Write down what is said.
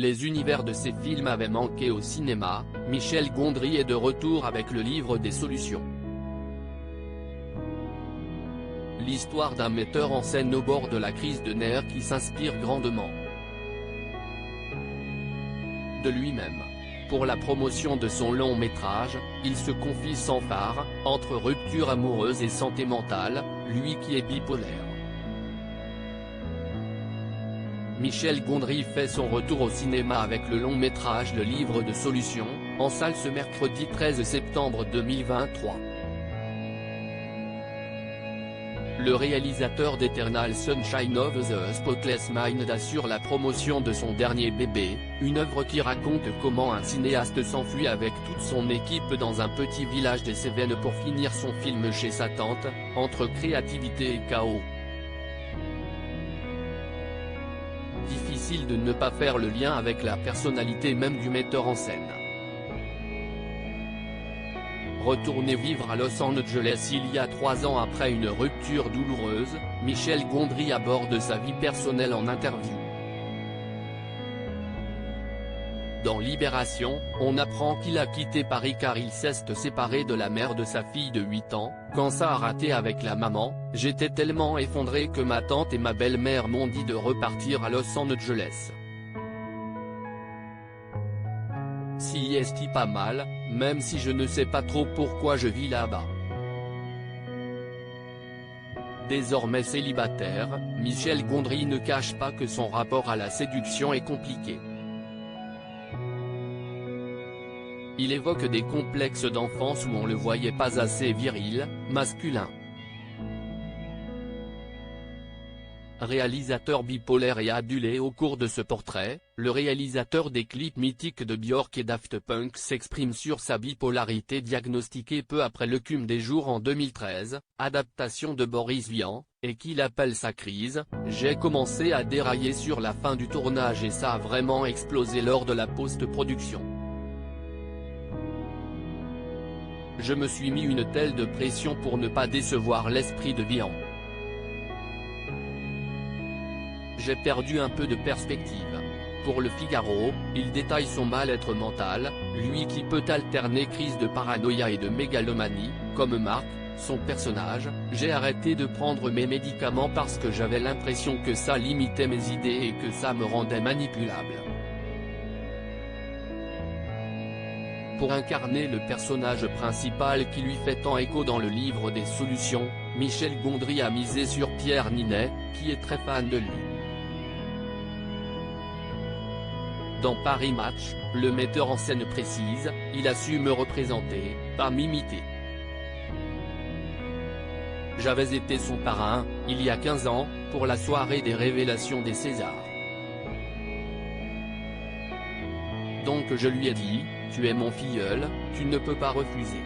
Les univers de ces films avaient manqué au cinéma. Michel Gondry est de retour avec le livre des solutions. L'histoire d'un metteur en scène au bord de la crise de nerfs qui s'inspire grandement de lui-même. Pour la promotion de son long métrage, il se confie sans phare, entre rupture amoureuse et santé mentale, lui qui est bipolaire. Michel Gondry fait son retour au cinéma avec le long métrage Le Livre de Solutions, en salle ce mercredi 13 septembre 2023. Le réalisateur d'Eternal Sunshine of the Spotless Mind assure la promotion de son dernier bébé, une œuvre qui raconte comment un cinéaste s'enfuit avec toute son équipe dans un petit village des Cévennes pour finir son film chez sa tante, entre créativité et chaos. Difficile de ne pas faire le lien avec la personnalité même du metteur en scène. Retourné vivre à Los Angeles il y a 3 ans après une rupture douloureuse, Michel Gondry aborde sa vie personnelle en interview. Dans Libération, on apprend qu'il a quitté Paris car il s'est séparé de la mère de sa fille de 8 ans, quand ça a raté avec la maman, j'étais tellement effondré que ma tante et ma belle-mère m'ont dit de repartir à Los Angeles. Si est pas mal, même si je ne sais pas trop pourquoi je vis là-bas. Désormais célibataire, Michel Gondry ne cache pas que son rapport à la séduction est compliqué. Il évoque des complexes d'enfance où on le voyait pas assez viril, masculin. Réalisateur bipolaire et adulé au cours de ce portrait, le réalisateur des clips mythiques de Björk et Daft Punk s'exprime sur sa bipolarité diagnostiquée peu après l'écume des jours en 2013, adaptation de Boris Vian, et qu'il appelle sa crise. J'ai commencé à dérailler sur la fin du tournage et ça a vraiment explosé lors de la post-production. Je me suis mis une telle de pression pour ne pas décevoir l'esprit de Vian. J'ai perdu un peu de perspective. Pour Le Figaro, il détaille son mal-être mental, lui qui peut alterner crise de paranoïa et de mégalomanie, comme Marc, son personnage. J'ai arrêté de prendre mes médicaments parce que j'avais l'impression que ça limitait mes idées et que ça me rendait manipulable. Pour incarner le personnage principal qui lui fait tant écho dans le livre des solutions, Michel Gondry a misé sur Pierre Ninet, qui est très fan de lui. Dans Paris Match, le metteur en scène précise, il a su me représenter, pas m'imiter. J'avais été son parrain, il y a 15 ans, pour la soirée des révélations des Césars. Donc je lui ai dit, tu es mon filleul, tu ne peux pas refuser.